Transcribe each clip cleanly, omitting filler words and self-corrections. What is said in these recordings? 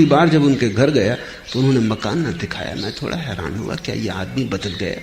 बार जब उनके घर गया तो उन्होंने मकान न दिखाया। मैं थोड़ा हैरान हुआ, क्या ये आदमी बदल गया?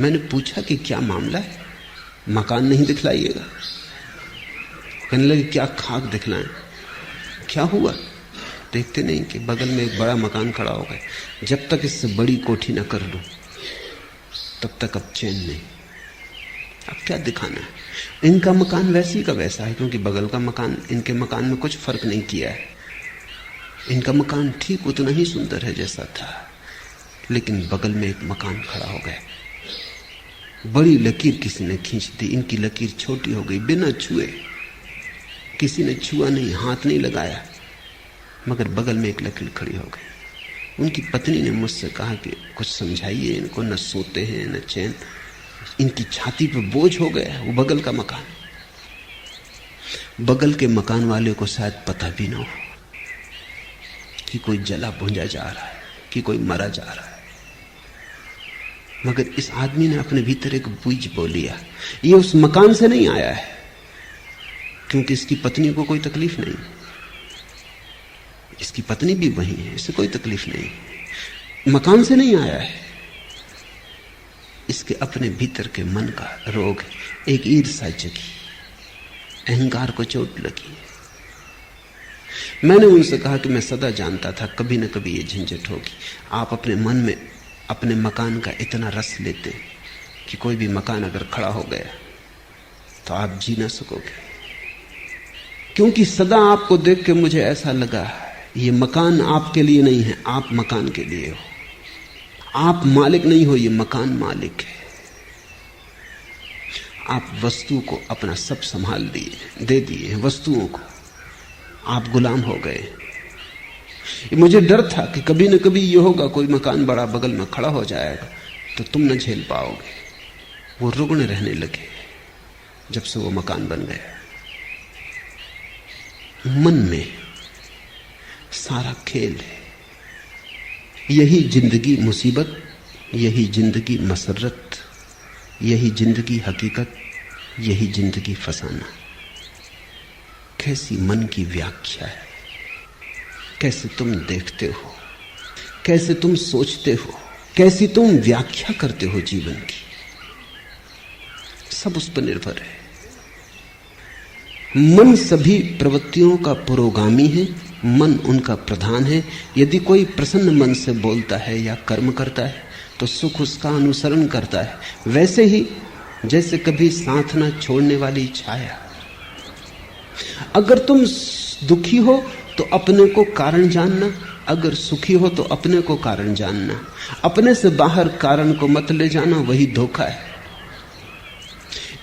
मैंने पूछा कि क्या मामला है, मकान नहीं दिखलाइएगा? कहने लगे क्या खाक दिखलाएं, क्या हुआ? देखते नहीं कि बगल में एक बड़ा मकान खड़ा हो गया। जब तक इससे बड़ी कोठी न कर लूं तब तक अब चैन नहीं। अब क्या दिखाना है? इनका मकान वैसी का वैसा है, क्योंकि बगल का मकान इनके मकान में कुछ फर्क नहीं किया है। इनका मकान ठीक उतना ही सुंदर है जैसा था, लेकिन बगल में एक मकान खड़ा हो गया। बड़ी लकीर किसी ने खींच दी, इनकी लकीर छोटी हो गई बिना छुए। किसी ने छुआ नहीं, हाथ नहीं लगाया, मगर बगल में एक लकीर खड़ी हो गई। उनकी पत्नी ने मुझसे कहा कि कुछ समझाइए इनको, न सोते हैं न चैन, इनकी छाती पे बोझ हो गया वो बगल का मकान। बगल के मकान वाले को शायद पता भी ना हो कि कोई जला भुंजा जा रहा है, कि कोई मरा जा रहा है, मगर इस आदमी ने अपने भीतर एक बीज बो लिया। ये उस मकान से नहीं आया है, क्योंकि इसकी पत्नी को कोई तकलीफ नहीं, इसकी पत्नी भी वही है, इसे कोई तकलीफ नहीं। मकान से नहीं आया है, इसके अपने भीतर के मन का रोग है। एक ईर्ष्या जगी, अहंकार को चोट लगी। मैंने उनसे कहा कि मैं सदा जानता था कभी न कभी ये झंझट होगी। आप अपने मन में अपने मकान का इतना रस लेते कि कोई भी मकान अगर खड़ा हो गया तो आप जी ना सकोगे, क्योंकि सदा आपको देख के मुझे ऐसा लगा ये मकान आपके लिए नहीं है, आप मकान के लिए हो। आप मालिक नहीं हो, ये मकान मालिक है। आप वस्तु को अपना सब संभाल दिए, दे दिए वस्तुओं को, आप गुलाम हो गए। मुझे डर था कि कभी न कभी ये होगा, कोई मकान बड़ा बगल में खड़ा हो जाएगा तो तुम न झेल पाओगे। वो रुग्ण रहने लगे जब से वो मकान बन गया। मन में सारा खेल है। यही जिंदगी मुसीबत, यही जिंदगी मसरत, यही जिंदगी हकीकत, यही जिंदगी फसाना। कैसी मन की व्याख्या है, कैसे तुम देखते हो, कैसे तुम सोचते हो, कैसी तुम व्याख्या करते हो जीवन की, सब उस पर निर्भर है। मन सभी प्रवृत्तियों का पुरोगामी है, मन उनका प्रधान है। यदि कोई प्रसन्न मन से बोलता है या कर्म करता है तो सुख उसका अनुसरण करता है, वैसे ही जैसे कभी साथ ना छोड़ने वाली छाया। अगर तुम दुखी हो तो अपने को कारण जानना, अगर सुखी हो तो अपने को कारण जानना। अपने से बाहर कारण को मत ले जाना, वही धोखा है।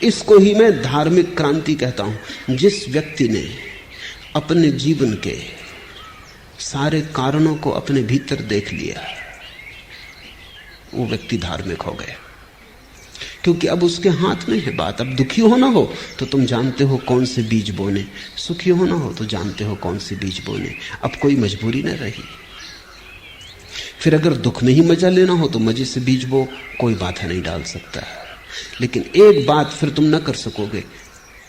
इसको ही मैं धार्मिक क्रांति कहता हूं। जिस व्यक्ति ने अपने जीवन के सारे कारणों को अपने भीतर देख लिया, वो व्यक्ति धार्मिक हो गया, क्योंकि अब उसके हाथ में है बात। अब दुखी होना हो तो तुम जानते हो कौन से बीज बोने, सुखी होना हो तो जानते हो कौन से बीज बोने। अब कोई मजबूरी न रही। फिर अगर दुख में ही मजा लेना हो तो मजे से बीज बो, कोई बाधा नहीं डाल सकता। लेकिन एक बात फिर तुम न कर सकोगे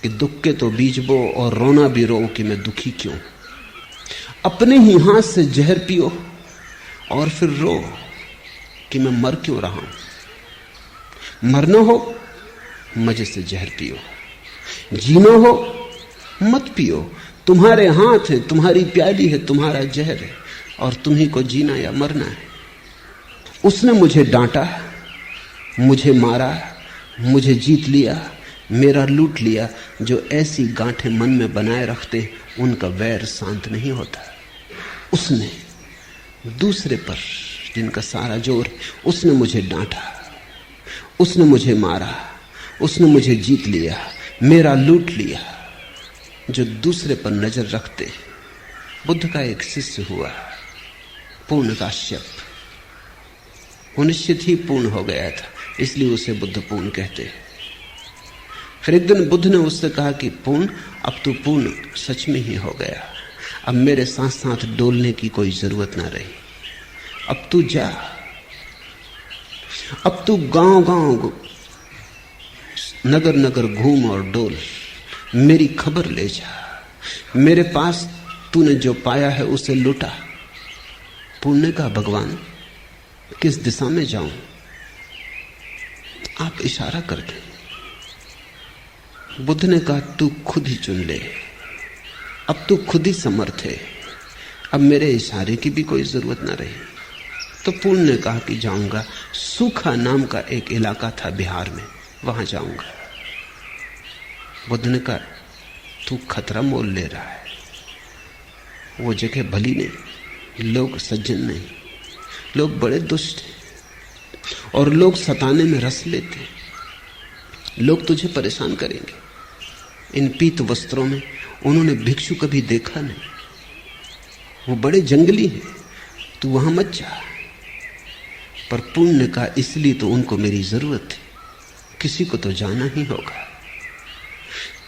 कि दुख के तो बीज बो और रोना भी रो कि मैं दुखी क्यों। अपने ही हाथ से जहर पियो और फिर रो कि मैं मर क्यों रहा हूं। मरना हो मजे से जहर पियो, जीना हो मत पियो। तुम्हारे हाथ है, तुम्हारी प्याली है, तुम्हारा जहर है, और तुम्ही को जीना या मरना है। उसने मुझे डांटा, मुझे मारा, मुझे जीत लिया, मेरा लूट लिया। जो ऐसी गांठें मन में बनाए रखते उनका वैर शांत नहीं होता। उसने दूसरे पर जिनका सारा जोर, उसने मुझे डांटा, उसने मुझे मारा, उसने मुझे जीत लिया, मेरा लूट लिया। जो दूसरे पर नजर रखते। बुद्ध का एक शिष्य हुआ पूर्णकाश्यप, वो निश्चित ही पूर्ण हो गया था, इसलिए उसे बुद्ध पूर्ण कहते हैं। फिर एक दिन बुद्ध ने उससे कहा कि पूर्ण, अब तू पूर्ण सच में ही हो गया, अब मेरे साथ साथ डोलने की कोई जरूरत ना रही। अब तू जा, अब तू गांव गांव नगर नगर घूम और डोल, मेरी खबर ले जा। मेरे पास तूने जो पाया है उसे लूटा। पुण्य ने कहा, भगवान किस दिशा में जाऊं? आप इशारा कर दें। बुद्ध ने कहा, तू खुद ही चुन ले, अब तू खुद ही समर्थ है, अब मेरे इशारे की भी कोई जरूरत ना रही। तो पुण्य ने कहा कि जाऊंगा। सूखा नाम का एक इलाका था बिहार में, वहां जाऊंगा। बुद्ध ने कहा, तू खतरा मोल ले रहा है, वो जगह भली नहीं, लोग सज्जन नहीं, लोग बड़े दुष्ट हैं और लोग सताने में रस लेते हैं, लोग तुझे परेशान करेंगे। इन पीत वस्त्रों में उन्होंने भिक्षु कभी देखा नहीं, वो बड़े जंगली हैं, तू वहां मत जा। पर पुण्य ने कहा, इसलिए तो उनको मेरी जरूरत है, किसी को तो जाना ही होगा।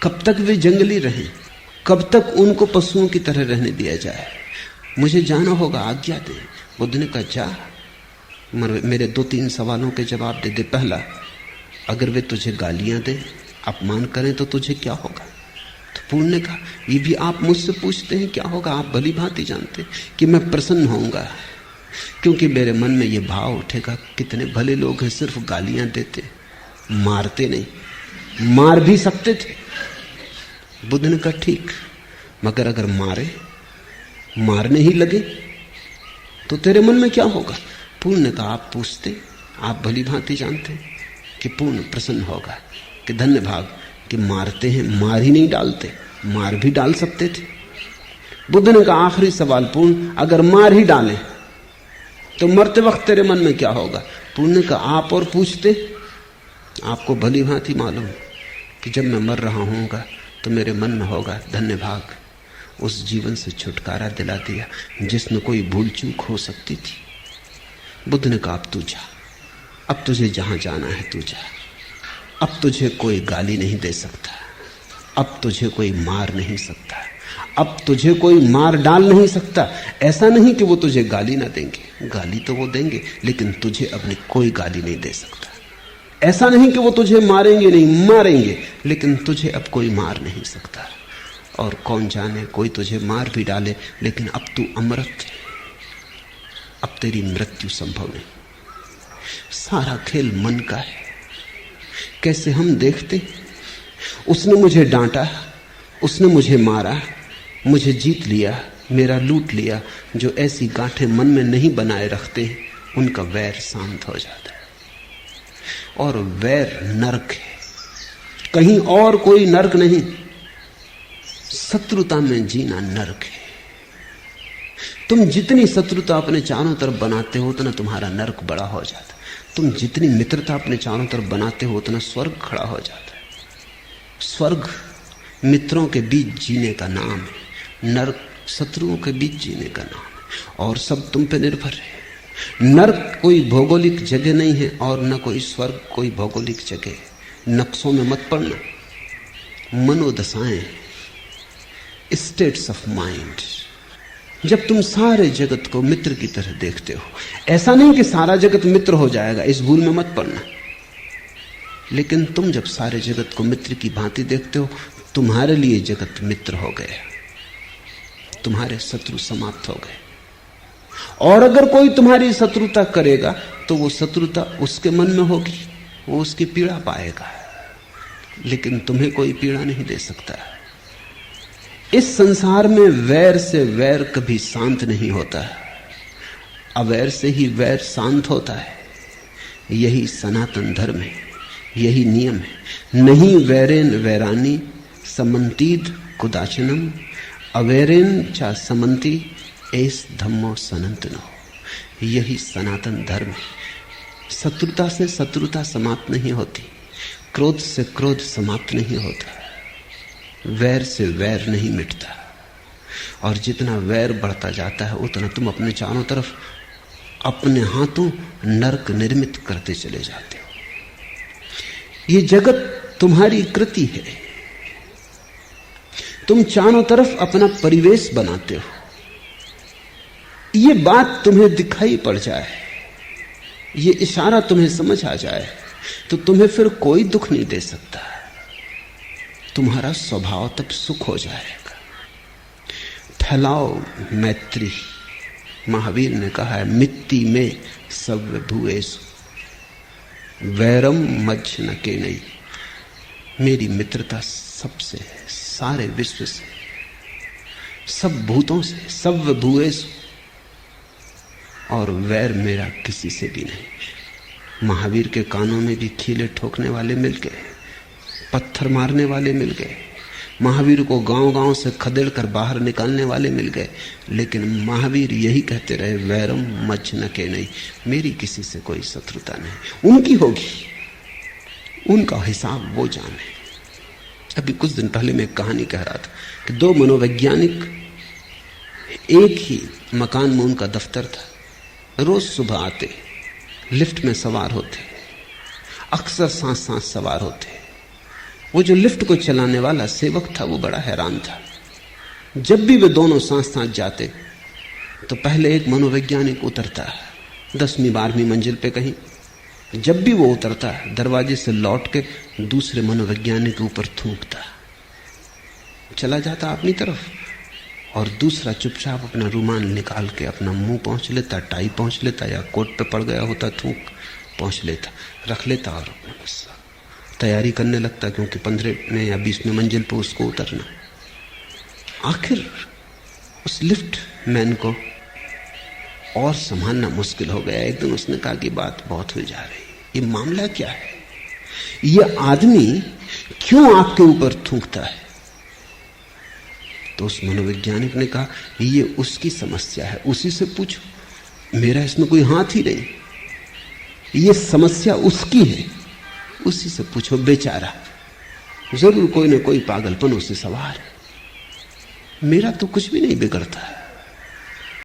कब तक वे जंगली रहें, कब तक उनको पशुओं की तरह रहने दिया जाए? मुझे जाना होगा, आज्ञा दे। बुद्ध ने कहा, जा, मेरे 2-3 सवालों के जवाब दे दे। पहला, अगर वे तुझे गालियां दे, अपमान करें तो तुझे क्या होगा? तो पुण्य ने कहा, ये भी आप मुझसे पूछते हैं क्या होगा? आप भली भांति जानते कि मैं प्रसन्न होऊंगा, क्योंकि मेरे मन में ये भाव उठेगा, कितने भले लोग हैं, सिर्फ गालियां देते, मारते नहीं। मार भी सकते थे। बुद्ध ने कहा, ठीक, मगर अगर मारने ही लगे तो तेरे मन में क्या होगा? पुण्य ने कहा, आप पूछते, आप भली भांति जानते कि पुण्य प्रसन्न होगा कि धन्य भाग कि मारते हैं, मार ही नहीं डालते, मार भी डाल सकते थे। बुद्ध ने कहा, आखिरी सवाल पुण्य, अगर मार ही डालें तो मरते वक्त तेरे मन में क्या होगा? पुण्य ने कहा, आप और पूछते, आपको भली भांति मालूम कि जब मैं मर रहा हूँगा तो मेरे मन में होगा, धन्य भाग, उस जीवन से छुटकारा दिला दिया जिसमें कोई भूल चूक हो सकती थी। बुद्ध ने कहा, अब तू जा, अब तुझे जहां जाना है तू जा, अब तुझे कोई गाली नहीं दे सकता, अब तुझे कोई मार नहीं सकता, अब तुझे कोई मार डाल नहीं सकता। ऐसा नहीं कि वो तुझे गाली ना देंगे, गाली तो वो देंगे, लेकिन तुझे अपनी कोई गाली नहीं दे सकता। ऐसा नहीं कि वो तुझे मारेंगे नहीं, मारेंगे, लेकिन तुझे अब कोई मार नहीं सकता। और कौन जाने, कोई तुझे मार भी डाले, लेकिन अब तू अमृत है, अब तेरी मृत्यु संभव नहीं। सारा खेल मन का है। कैसे हम देखते, उसने मुझे डांटा, उसने मुझे मारा, मुझे जीत लिया, मेरा लूट लिया। जो ऐसी गांठें मन में नहीं बनाए रखते हैं, उनका वैर शांत हो जाता है। और वैर नरक है, कहीं और कोई नरक नहीं, शत्रुता में जीना नरक है। तुम जितनी शत्रुता अपने चारों तरफ बनाते हो, उतना तुम्हारा नरक बड़ा हो जाता है। तुम जितनी मित्रता अपने चारों तरफ बनाते हो, उतना स्वर्ग खड़ा हो जाता है। स्वर्ग मित्रों के बीच जीने का नाम है, नरक शत्रुओं के बीच जीने का नाम है। और सब तुम पे निर्भर है। नरक कोई भौगोलिक जगह नहीं है और न कोई स्वर्ग कोई भौगोलिक जगह। नक्शों में मत पड़ना, मनोदशाएं, स्टेट्स ऑफ माइंड। जब तुम सारे जगत को मित्र की तरह देखते हो, ऐसा नहीं कि सारा जगत मित्र हो जाएगा, इस भूल में मत पड़ना। लेकिन तुम जब सारे जगत को मित्र की भांति देखते हो, तुम्हारे लिए जगत मित्र हो गया, तुम्हारे शत्रु समाप्त हो गए। और अगर कोई तुम्हारी शत्रुता करेगा तो वो शत्रुता उसके मन में होगी, वो उसकी पीड़ा पाएगा, लेकिन तुम्हें कोई पीड़ा नहीं दे सकता। इस संसार में वैर से वैर कभी शांत नहीं होता, अवैर से ही वैर शांत होता है। यही सनातन धर्म है, यही नियम है। नहीं वैरेन वैरानी समंतीद कुदाचनम, अवैरेन चा समंती एस धम्मो सनातनो। यही सनातन धर्म है। शत्रुता से शत्रुता समाप्त नहीं होती, क्रोध से क्रोध समाप्त नहीं होता, वैर से वैर नहीं मिटता। और जितना वैर बढ़ता जाता है, उतना तुम अपने चारों तरफ अपने हाथों नरक निर्मित करते चले जाते हो। ये जगत तुम्हारी कृति है, तुम चारों तरफ अपना परिवेश बनाते हो। ये बात तुम्हें दिखाई पड़ जाए, ये इशारा तुम्हें समझ आ जाए, तो तुम्हें फिर कोई दुख नहीं दे सकता। तुम्हारा स्वभाव तब सुख हो जाएगा। फैलाओ मैत्री। महावीर ने कहा है, मिट्टी में सब भूएसु वैरम मज्झ न के नहीं। मेरी मित्रता सबसे है, सारे विश्व से, सब भूतों से, सब भूएसु, और वैर मेरा किसी से भी नहीं। महावीर के कानों में भी खीले ठोकने वाले मिल गए, पत्थर मारने वाले मिल गए, महावीर को गांव-गांव से खदेड़कर बाहर निकालने वाले मिल गए, लेकिन महावीर यही कहते रहे, वैरम मज्झ न के नहीं, मेरी किसी से कोई शत्रुता नहीं। उनकी होगी, उनका हिसाब वो जाने। अभी कुछ दिन पहले मैं एक कहानी कह रहा था कि दो मनोवैज्ञानिक, एक ही मकान में उनका दफ्तर था, रोज सुबह आते, लिफ्ट में सवार होते, अक्सर सांस सांस सवार होते। वो जो लिफ्ट को चलाने वाला सेवक था वो बड़ा हैरान था। जब भी वे दोनों सांस सांस जाते तो पहले एक मनोवैज्ञानिक उतरता 10वीं 12वीं मंजिल पे कहीं। जब भी वो उतरता दरवाजे से लौट के दूसरे मनोवैज्ञानिक के ऊपर थूकता, चला जाता अपनी तरफ, और दूसरा चुपचाप अपना रुमाल निकाल के अपना मुंह पोंछ लेता, टाई पोंछ लेता, या कोट पे पड़ गया होता थूक, पोंछ लेता, रख लेता और तैयारी करने लगता, क्योंकि 15वें या 20वें मंजिल पर उसको उतरना। आखिर उस लिफ्ट मैन को और संभालना मुश्किल हो गया। एक दिन उसने कहा कि बात बहुत हो जा रही, ये मामला क्या है, ये आदमी क्यों आपके ऊपर थूकता है? तो उस मनोवैज्ञानिक ने कहा, ये उसकी समस्या है, उसी से पूछो, मेरा इसमें कोई हाथ ही नहीं, ये समस्या उसकी है, उसी से पूछो, बेचारा, जरूर कोई ना कोई पागलपन उससे सवार है, मेरा तो कुछ भी नहीं बिगड़ता है।